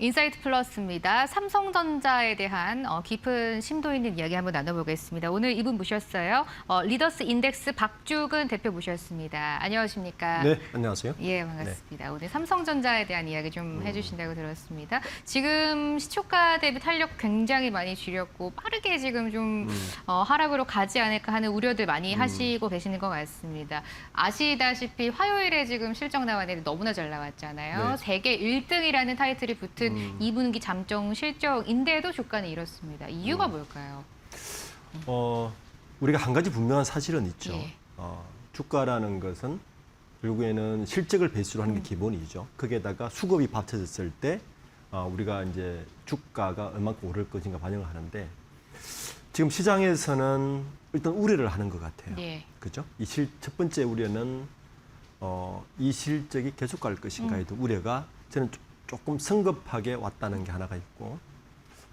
인사이트 플러스입니다. 삼성전자에 대한 깊은 심도 있는 이야기 한번 나눠보겠습니다. 오늘 이분 모셨어요. 리더스 인덱스 박주근 대표 모셨습니다. 안녕하십니까? 네, 안녕하세요. 예, 반갑습니다. 네. 오늘 삼성전자에 대한 이야기 좀 해주신다고 들었습니다. 지금 시초가 대비 탄력 굉장히 많이 줄였고 빠르게 지금 좀 하락으로 가지 않을까 하는 우려들 많이 하시고 계시는 것 같습니다. 아시다시피 화요일에 지금 실적 나왔는데 너무나 잘 나왔잖아요. 네. 세계 1등이라는 타이틀이 붙은 2분기 잠정 실적인데도 주가는 이렇습니다. 이유가 뭘까요? 우리가 한 가지 분명한 사실은 있죠. 예. 주가라는 것은 결국에는 실적을 베이스로 하는 게 기본이죠. 거기에다가 수급이 받쳐졌을 때 우리가 이제 주가가 얼마큼 오를 것인가 반영을 하는데 지금 시장에서는 일단 우려를 하는 것 같아요. 예. 그죠? 첫 번째 우려는 이 실적이 계속 갈 것인가에 대한 우려가 저는 조금 성급하게 왔다는 게 하나가 있고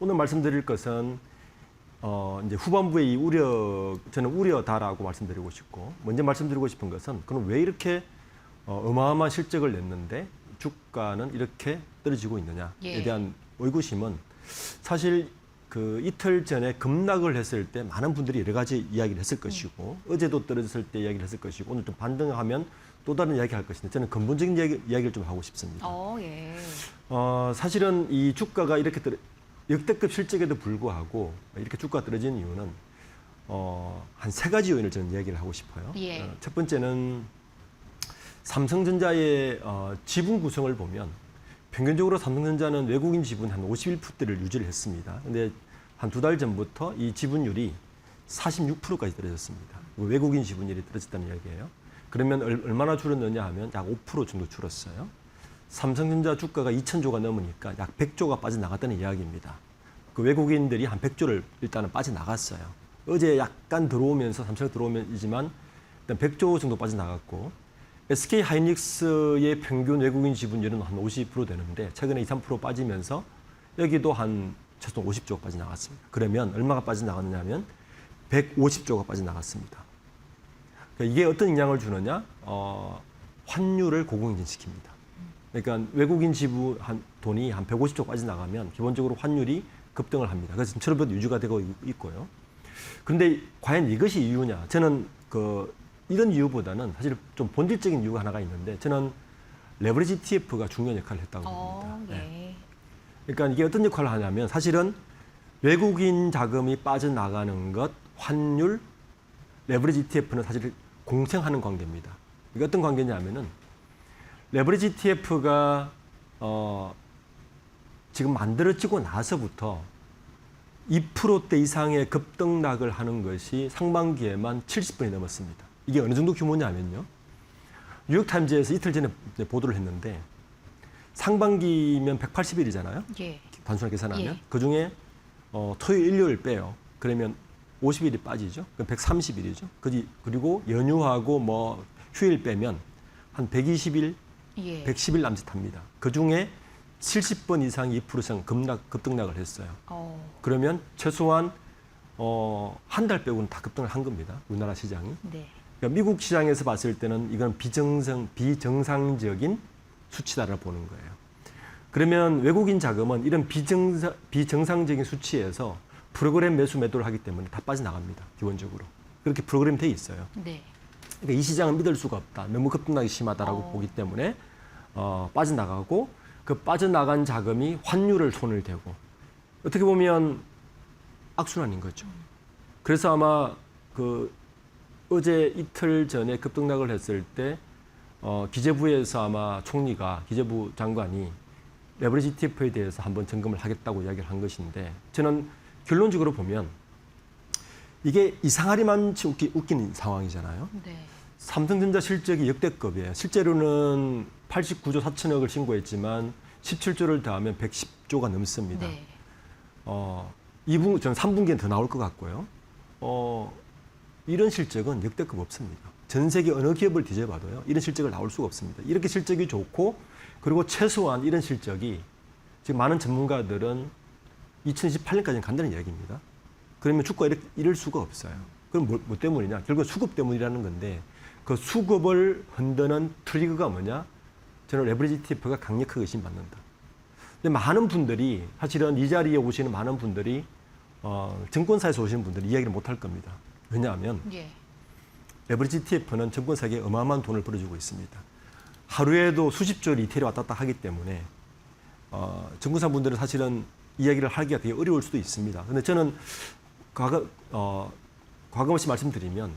오늘 말씀드릴 것은 이제 후반부에 이 저는 우려다라고 말씀드리고 싶고 먼저 말씀드리고 싶은 것은 그럼 왜 이렇게 어마어마한 실적을 냈는데 주가는 이렇게 떨어지고 있느냐에 대한 의구심은 사실 그 이틀 전에 급락을 했을 때 많은 분들이 여러 가지 이야기를 했을 것이고 어제도 떨어졌을 때 이야기를 했을 것이고 오늘 좀 반등하면 또 다른 이야기 할 것인데 저는 근본적인 이야기를 좀 하고 싶습니다. 예. 사실은 이 주가가 이렇게 역대급 실적에도 불구하고 이렇게 주가가 떨어지는 이유는 한 세 가지 요인을 저는 이야기를 하고 싶어요. 예. 첫 번째는 삼성전자의 지분 구성을 보면 평균적으로 삼성전자는 외국인 지분 한 51%를 유지를 했습니다. 근데 한 두 달 전부터 이 지분율이 46%까지 떨어졌습니다. 외국인 지분율이 떨어졌다는 이야기예요. 그러면 얼마나 줄었느냐 하면 약 5% 정도 줄었어요. 삼성전자 주가가 2,000조가 넘으니까 약 100조가 빠져나갔다는 이야기입니다. 그 외국인들이 한 100조를 일단은 빠져나갔어요. 어제 약간 들어오면서 삼성에 들어오면이지만 일단 100조 정도 빠져나갔고 SK 하이닉스의 평균 외국인 지분율은 한 50% 되는데 최근에 2, 3% 빠지면서 여기도 한 최소 50조가 빠져나갔습니다. 그러면 얼마가 빠져나갔느냐 하면 150조가 빠져나갔습니다. 그러니까 이게 어떤 영향을 주느냐? 환율을 고공행진시킵니다. 그러니까 외국인 지분 돈이 한 150조 빠져나가면 기본적으로 환율이 급등을 합니다. 그래서 지금 1,500원 유지가 되고 있고요. 그런데 과연 이것이 이유냐? 저는 이런 이유보다는 사실 좀 본질적인 이유가 하나가 있는데 저는 레버리지 ETF가 중요한 역할을 했다고 봅니다. 예. 네. 그러니까 이게 어떤 역할을 하냐면 사실은 외국인 자금이 빠져나가는 것, 환율, 레버리지 ETF는 사실 공생하는 관계입니다. 이게 어떤 관계냐면은 레버리지 ETF가 지금 만들어지고 나서부터 2%대 이상의 급등락을 하는 것이 상반기에만 70번이 넘었습니다. 이게 어느 정도 규모냐면요. 뉴욕타임즈에서 이틀 전에 보도를 했는데 상반기면 180일이잖아요. 예. 단순하게 계산하면. 예. 그중에 토요일, 일요일 빼요. 그러면 50일이 빠지죠. 그럼 130일이죠. 그리고 연휴하고 뭐 휴일 빼면 한 120일, 예. 110일 남짓합니다. 그중에 70번 이상이 2% 이상 급등락을 했어요. 그러면 최소한 한 달 빼고는 다 급등을 한 겁니다. 우리나라 시장이. 네. 그러니까 미국 시장에서 봤을 때는 이건 비정상적인 수치다라고 보는 거예요. 그러면 외국인 자금은 이런 비정상적인 수치에서 프로그램 매수 매도를 하기 때문에 다 빠져나갑니다. 기본적으로. 그렇게 프로그램 돼 있어요. 네. 그러니까 이 시장은 믿을 수가 없다. 너무 급등락이 심하다라고 보기 때문에 빠져나가고 그 빠져나간 자금이 환율을 손을 대고 어떻게 보면 악순환인 거죠. 그래서 아마 어제 이틀 전에 급등락을 했을 때 기재부에서 아마 기재부 장관이 레버리지 ETF에 대해서 한번 점검을 하겠다고 이야기를 한 것인데 저는 결론적으로 보면 이게 이상하리만치 웃긴 상황이잖아요. 네. 삼성전자 실적이 역대급이에요. 실제로는 89조 4천억을 신고했지만 17조를 더하면 110조가 넘습니다. 네. 저는 3분기엔 더 나올 것 같고요. 이런 실적은 역대급 없습니다. 전 세계 어느 기업을 뒤져봐도요. 이런 실적을 나올 수가 없습니다. 이렇게 실적이 좋고 그리고 최소한 이런 실적이 지금 많은 전문가들은 2028년까지는 간다는 이야기입니다. 그러면 주가가 이럴 수가 없어요. 그럼 뭐 때문이냐? 결국 수급 때문이라는 건데 그 수급을 흔드는 트리거가 뭐냐? 저는 레버리지 ETF가 강력하게 의심받는다. 근데 많은 분들이 사실은 이 자리에 오시는 많은 분들이 증권사에서 오시는 분들이 이야기를 못 할 겁니다. 왜냐하면 예. 레버리지 ETF는 증권사에게 어마어마한 돈을 벌어주고 있습니다. 하루에도 수십조 리테일이 왔다 갔다 하기 때문에 증권사 분들은 사실은 이야기를 하기가 되게 어려울 수도 있습니다. 근데 저는 과거 없이 말씀드리면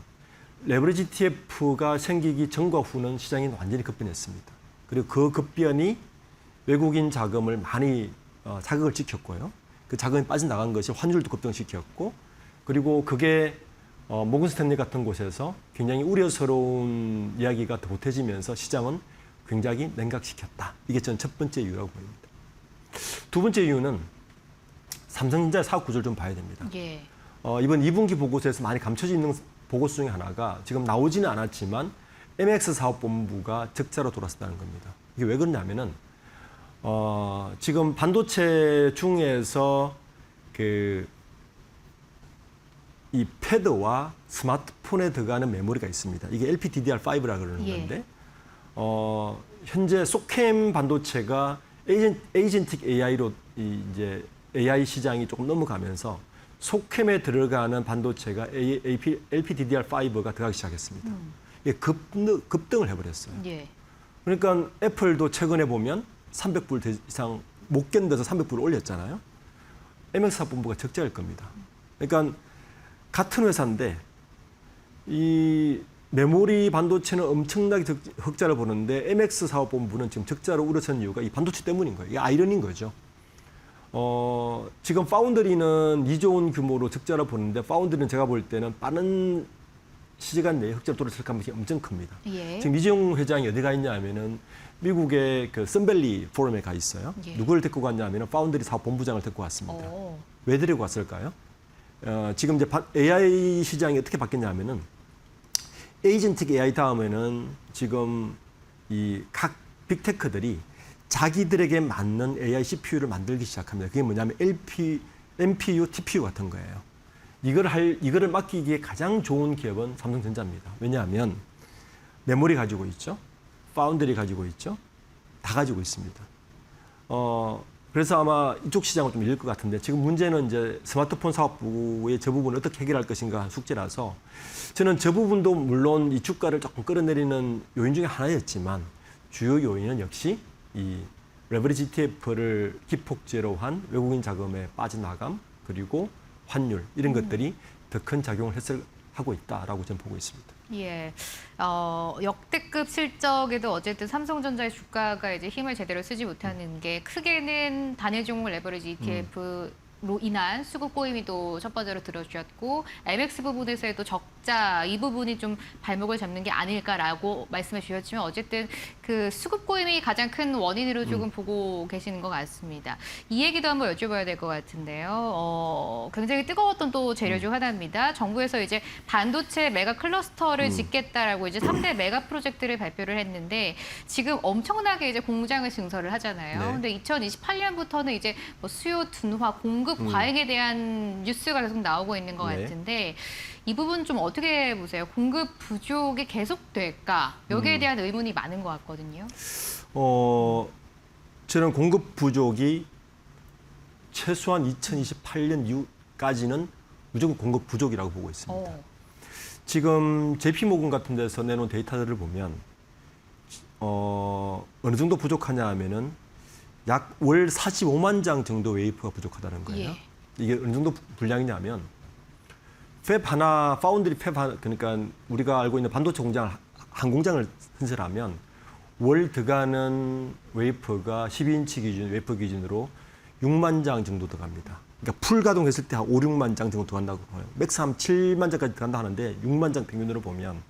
레버리지 ETF가 생기기 전과 후는 시장이 완전히 급변했습니다. 그리고 그 급변이 외국인 자금을 많이 자극을 시켰고요. 그 자금이 빠져나간 것이 환율도 급등시켰고, 그리고 그게 모건 스탠리 같은 곳에서 굉장히 우려스러운 이야기가 더 보태지면서 시장은 굉장히 냉각시켰다. 이게 저는 첫 번째 이유라고 보입니다. 두 번째 이유는 삼성전자의 사업 구조를 좀 봐야 됩니다. 예. 이번 2분기 보고서에서 많이 감춰져 있는 보고서 중에 하나가 지금 나오지는 않았지만 MX 사업본부가 적자로 돌아섰다는 겁니다. 이게 왜 그러냐면은 지금 반도체 중에서 이 패드와 스마트폰에 들어가는 메모리가 있습니다. 이게 LPDDR5라 그러는 예. 건데 현재 소캠 반도체가 에이전틱 AI로 이제 AI 시장이 조금 넘어가면서 소캠에 들어가는 반도체가 LPDDR5가 들어가기 시작했습니다. 이게 급등을 해버렸어요. 예. 그러니까 애플도 최근에 보면 300불 이상 못 견뎌서 300불을 올렸잖아요. MX 사업본부가 적자일 겁니다. 그러니까 같은 회사인데 이 메모리 반도체는 엄청나게 흑자를 보는데 MX 사업본부는 지금 적자로 우러선 이유가 이 반도체 때문인 거예요. 이게 아이러니인 거죠. 지금 파운드리는 2조 원 규모로 적자를 보는데 파운드리는 제가 볼 때는 빠른 시간 내에 흑자로 돌아설 가능성이 엄청 큽니다. 예. 지금 이재용 회장이 어디 가 있냐 하면은 미국의 그 선밸리 포럼에 가 있어요. 예. 누구를 데리고 갔냐 하면은 파운드리 사업 본부장을 데리고 왔습니다. 왜 데리고 갔을까요? 지금 이제 AI 시장이 어떻게 바뀌었냐 하면은 에이전틱 AI 다음에는 지금 이 각 빅테크들이 자기들에게 맞는 AI CPU를 만들기 시작합니다. 그게 뭐냐면 NPU, TPU 같은 거예요. 이거를 맡기기에 가장 좋은 기업은 삼성전자입니다. 왜냐하면 메모리 가지고 있죠. 파운드리 가지고 있죠. 다 가지고 있습니다. 그래서 아마 이쪽 시장을 좀 밀릴 것 같은데 지금 문제는 이제 스마트폰 사업부의 저 부분을 어떻게 해결할 것인가 숙제라서 저는 저 부분도 물론 이 주가를 조금 끌어내리는 요인 중에 하나였지만 주요 요인은 역시 이 레버리지 ETF를 기폭제로 한 외국인 자금의 빠져나감 그리고 환율 이런 것들이 더 큰 작용을 하고 있다라고 저는 보고 있습니다. 예, 역대급 실적에도 어쨌든 삼성전자의 주가가 이제 힘을 제대로 쓰지 못하는 게 크게는 단일 종목 레버리지 ETF로 인한 수급 꼬임이 또 첫 번째로 들어주셨고 MX 부분에서의 또 적자 이 부분이 좀 발목을 잡는 게 아닐까라고 말씀해 주셨지만 어쨌든 그 수급 꼬임이 가장 큰 원인으로 조금 보고 계시는 것 같습니다. 이 얘기도 한번 여쭤봐야 될 것 같은데요. 굉장히 뜨거웠던 또 재료 중 하나입니다. 정부에서 이제 반도체 메가 클러스터를 짓겠다라고 이제 3대 메가 프로젝트를 발표를 했는데 지금 엄청나게 이제 공장을 증설을 하잖아요. 네. 근데 2028년부터는 이제 뭐 수요 둔화, 공급 과잉에 대한 뉴스가 계속 나오고 있는 것 네. 같은데 이 부분 좀 어떻게 보세요? 공급 부족이 계속될까? 여기에 대한 의문이 많은 것 같거든요. 저는 공급 부족이 최소한 2028년 이후까지는 무조건 공급 부족이라고 보고 있습니다. 지금 JP모건 같은 데서 내놓은 데이터들을 보면 어느 정도 부족하냐 하면은 약 월 45만 장 정도 웨이퍼가 부족하다는 거예요. 예. 이게 어느 정도 분량이냐면 팹 하나, 파운드리 팹 하나, 그러니까 우리가 알고 있는 반도체 공장을 한 공장을 건설하면 월 들어가는 웨이퍼가 12인치 기준, 웨이퍼 기준으로 6만 장 정도 들어갑니다. 그러니까 풀 가동했을 때 한 5, 6만 장 정도 들어간다고 봐요. 맥스 한 7만 장까지 들어간다 하는데 6만 장 평균으로 보면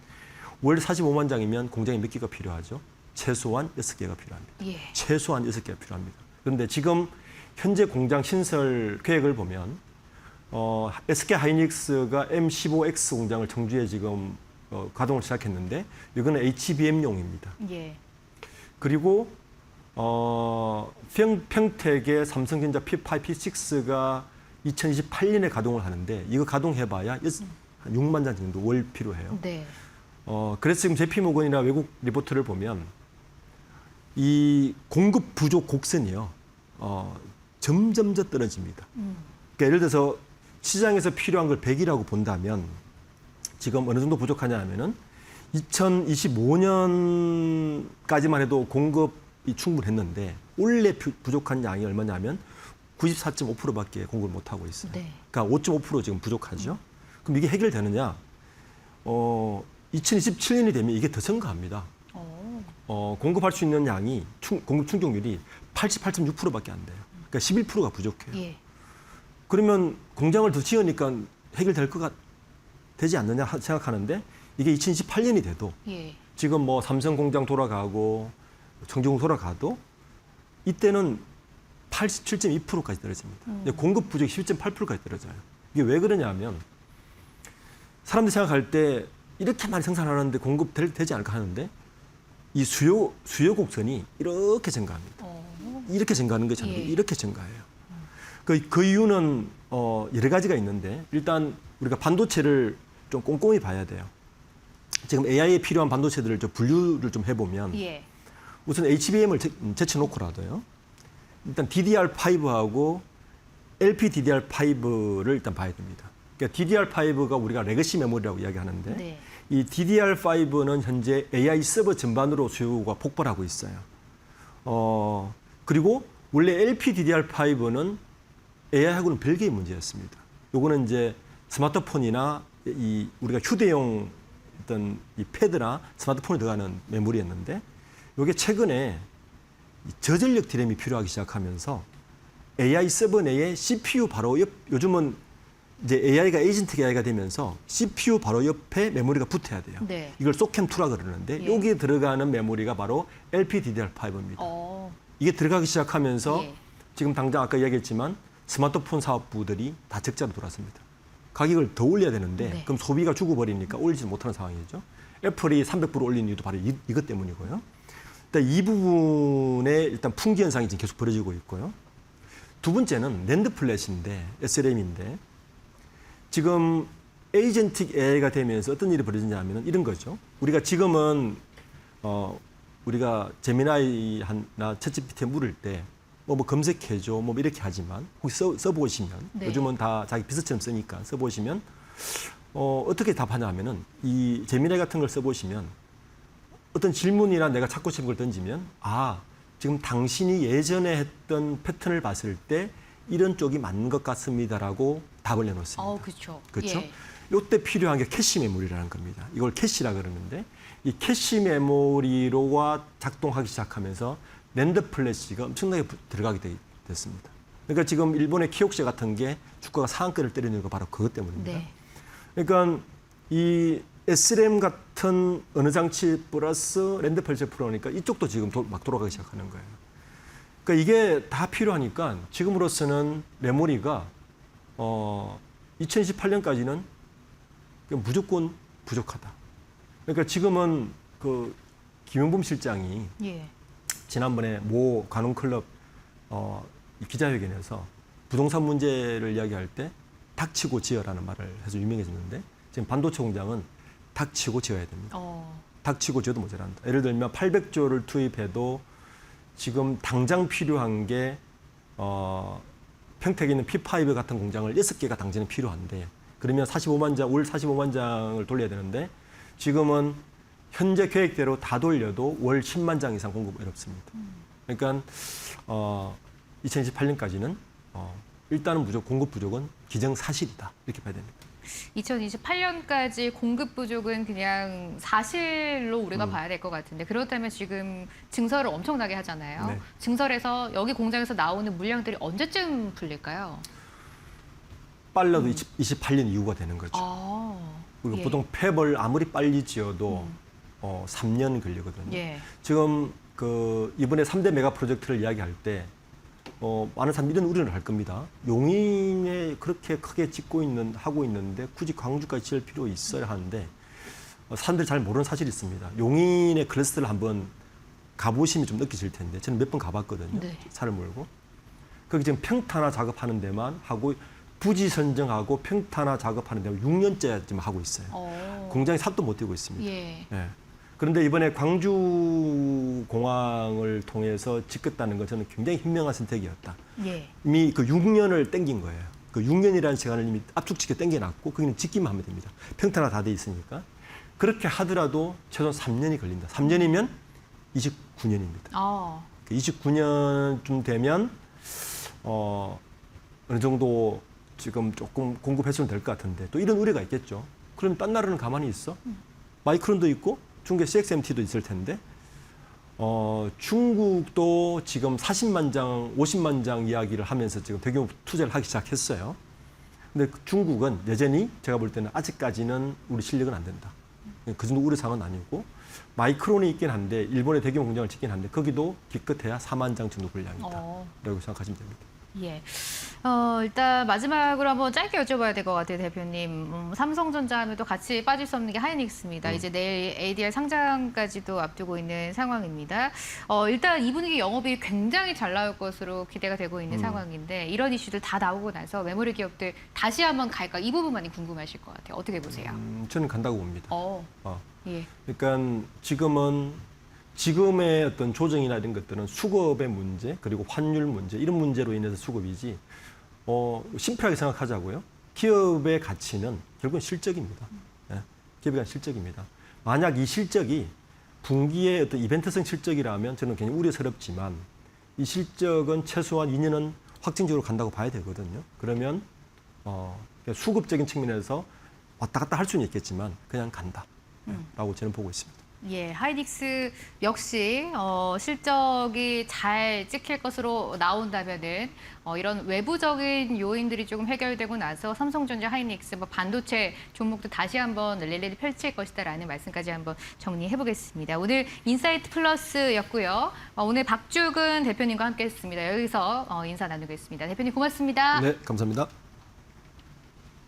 월 45만 장이면 공장이 몇 개가 필요하죠? 최소한 6개가 필요합니다. 예. 최소한 6개가 필요합니다. 그런데 지금 현재 공장 신설 계획을 보면 SK 하이닉스가 M15X 공장을 청주에 지금 가동을 시작했는데 이거는 HBM용입니다. 예. 그리고 평택의 삼성전자 P5, P6가 2028년에 가동을 하는데 이거 가동해봐야 한 6만 장 정도 월 필요해요. 네. 그래서 지금 JP모건이나 외국 리포트를 보면 이 공급 부족 곡선이요. 점점 더 떨어집니다. 그러니까 예를 들어서 시장에서 필요한 걸 100이라고 본다면 지금 어느 정도 부족하냐 하면은 2025년까지만 해도 공급이 충분했는데 올해 부족한 양이 얼마냐면 94.5%밖에 공급을 못 하고 있어요. 네. 그러니까 5.5% 지금 부족하죠. 그럼 이게 해결되느냐? 2027년이 되면 이게 더 증가합니다. 공급할 수 있는 양이 공급 충족률이 88.6%밖에 안 돼요. 그러니까 11%가 부족해요. 예. 그러면 공장을 더 지으니까 해결될 되지 않느냐 생각하는데 이게 2028년이 돼도 예. 지금 뭐 삼성 공장 돌아가고 청주공 돌아가도 이때는 87.2%까지 떨어집니다. 공급 부족이 11.8%까지 떨어져요. 이게 왜 그러냐면 사람들이 생각할 때 이렇게 많이 생산하는데 공급 되지 않을까 하는데 이 수요 곡선이 이렇게 증가합니다. 이렇게 증가하는 것이 아니고 예. 이렇게 증가해요. 그 이유는 여러 가지가 있는데 일단 우리가 반도체를 좀 꼼꼼히 봐야 돼요. 지금 AI에 필요한 반도체들을 좀 분류를 좀 해보면 예. 우선 HBM을 제쳐놓고라도요. 일단 DDR5하고 LPDDR5를 일단 봐야 됩니다. 그러니까 DDR5가 우리가 레거시 메모리라고 이야기하는데 네. 이 DDR5는 현재 AI 서버 전반으로 수요가 폭발하고 있어요. 그리고 원래 LPDDR5는 AI하고는 별개의 문제였습니다. 요거는 이제 스마트폰이나 우리가 휴대용 어떤 이 패드나 스마트폰에 들어가는 메모리였는데 요게 최근에 저전력 DRAM이 필요하기 시작하면서 AI 서버 내에 CPU 바로 요즘은 이제 AI가 에이전트 AI가 되면서 CPU 바로 옆에 메모리가 붙어야 돼요. 네. 이걸 소캠2라 그러는데 예. 여기에 들어가는 메모리가 바로 LPDDR5입니다. 이게 들어가기 시작하면서 예. 지금 당장 아까 이야기했지만 스마트폰 사업부들이 다 적자로 돌아섭니다. 가격을 더 올려야 되는데 네. 그럼 소비가 죽어버리니까 올리지 못하는 상황이죠. 애플이 300% 올린 이유도 바로 이것 때문이고요. 일단 이 부분에 일단 풍기 현상이 지금 계속 벌어지고 있고요. 두 번째는 낸드 플랫인데 SRAM인데 지금 에이전틱 AI가 되면서 어떤 일이 벌어지냐면 이런 거죠. 우리가 지금은 우리가 제미나이나 챗GPT에 물을 때 뭐 검색해줘 뭐 이렇게 하지만 혹시 써보시면 네. 요즘은 다 자기 비서처럼 쓰니까 써보시면 어떻게 답하냐 하면은 이 제미나이 같은 걸 써보시면 어떤 질문이나 내가 찾고 싶은 걸 던지면 지금 당신이 예전에 했던 패턴을 봤을 때 이런 쪽이 맞는 것 같습니다라고 답을 내놓습니다. 그렇죠. 그렇죠? 예. 이때 필요한 게 캐시 메모리라는 겁니다. 이걸 캐시라 그러는데 이 캐시 메모리로가 작동하기 시작하면서 낸드 플래시가 엄청나게 들어가게 됐습니다. 그러니까 지금 일본의 키옥시 같은 게 주가가 상한가를 때리는 거 바로 그것 때문입니다. 네. 그러니까 이 SRAM 같은 어느 장치 플러스 낸드 플래시 풀어오니까 이쪽도 지금 막 돌아가기 시작하는 거예요. 그러니까 이게 다 필요하니까 지금으로서는 메모리가 2028년까지는 무조건 부족하다. 그러니까 지금은 그 김용범 실장이 예. 지난번에 모 관훈클럽 기자회견에서 부동산 문제를 이야기할 때 닥치고 지어라는 말을 해서 유명해졌는데 지금 반도체 공장은 닥치고 지어야 됩니다. 닥치고 지어도 모자란다. 예를 들면 800조를 투입해도 지금 당장 필요한 게 평택에 있는 P5 같은 공장을 6개가 당장은 필요한데 그러면 45만 장, 월 45만 장을 돌려야 되는데 지금은 현재 계획대로 다 돌려도 월 10만 장 이상 공급 어렵습니다. 그러니까 2028년까지는 일단은 공급 부족은 기정사실이다 이렇게 봐야 됩니다. 2028년까지 공급 부족은 그냥 사실로 우리가 봐야 될 것 같은데 그렇다면 지금 증설을 엄청나게 하잖아요. 네. 증설에서 여기 공장에서 나오는 물량들이 언제쯤 풀릴까요? 빨라도 28년 이후가 되는 거죠. 그리고 예. 보통 팹을 아무리 빨리 지어도 3년 걸리거든요. 예. 지금 이번에 3대 메가 프로젝트를 이야기할 때 많은 사람들이 이런 우려를 할 겁니다. 용인에 그렇게 크게 하고 있는데 굳이 광주까지 지을 필요 있어야 하는데 사람들이 잘 모르는 사실이 있습니다. 용인의 클러스터를 한번 가보시면 좀 느끼실 텐데 저는 몇 번 가봤거든요. 네. 차를 몰고. 거기 지금 평탄화 작업하는 데만 하고 부지 선정하고 평탄화 작업하는 데만 6년째 지금 하고 있어요. 공장이 삽도 못 떼고 있습니다. 예. 예. 그런데 이번에 광주 공항을 통해서 짓겠다는 건 저는 굉장히 현명한 선택이었다. 예. 이미 그 6년을 땡긴 거예요. 그 6년이라는 시간을 이미 압축시켜 땡겨놨고 거기는 짓기만 하면 됩니다. 평탄화 다 돼 있으니까. 그렇게 하더라도 최소한 3년이 걸린다. 3년이면 29년입니다. 29년쯤 되면 어느 정도 지금 조금 공급했으면 될 것 같은데 또 이런 우려가 있겠죠. 그럼 딴 나라는 가만히 있어? 마이크론도 있고 중국의 CXMT도 있을 텐데 중국도 지금 40만 장, 50만 장 이야기를 하면서 지금 대규모 투자를 하기 시작했어요. 근데 중국은 여전히 제가 볼 때는 아직까지는 우리 실력은 안 된다. 그 정도 우려사항은 아니고 마이크론이 있긴 한데 일본의 대규모 공장을 짓긴 한데 거기도 기껏해야 4만 장 정도 분량이다. 라고 생각하시면 됩니다. 예. 일단 마지막으로 한번 짧게 여쭤봐야 될 것 같아요, 대표님. 삼성전자 하면 또 같이 빠질 수 없는 게 하이닉스입니다. 이제 내일 ADR 상장까지도 앞두고 있는 상황입니다. 일단 이 분위기 영업이 굉장히 잘 나올 것으로 기대가 되고 있는 상황인데 이런 이슈들 다 나오고 나서 메모리 기업들 다시 한번 갈까? 이 부분 많이 궁금하실 것 같아요. 어떻게 보세요? 저는 간다고 봅니다. 예. 그러니까 지금의 어떤 조정이나 이런 것들은 수급의 문제 그리고 환율 문제 이런 문제로 인해서 수급이지 심플하게 생각하자고요. 기업의 가치는 결국은 실적입니다. 기업의 가치는 실적입니다. 만약 이 실적이 분기의 어떤 이벤트성 실적이라면 저는 굉장히 우려스럽지만 이 실적은 최소한 2년은 확정적으로 간다고 봐야 되거든요. 그러면 수급적인 측면에서 왔다 갔다 할 수는 있겠지만 그냥 간다라고 저는 보고 있습니다. 예, 하이닉스 역시 실적이 잘 찍힐 것으로 나온다면은 이런 외부적인 요인들이 조금 해결되고 나서 삼성전자, 하이닉스, 반도체 종목도 다시 한번 랠리를 펼칠 것이다라는 말씀까지 한번 정리해 보겠습니다. 오늘 인사이트 플러스였고요. 오늘 박주근 대표님과 함께했습니다. 여기서 인사 나누겠습니다. 대표님 고맙습니다. 네, 감사합니다.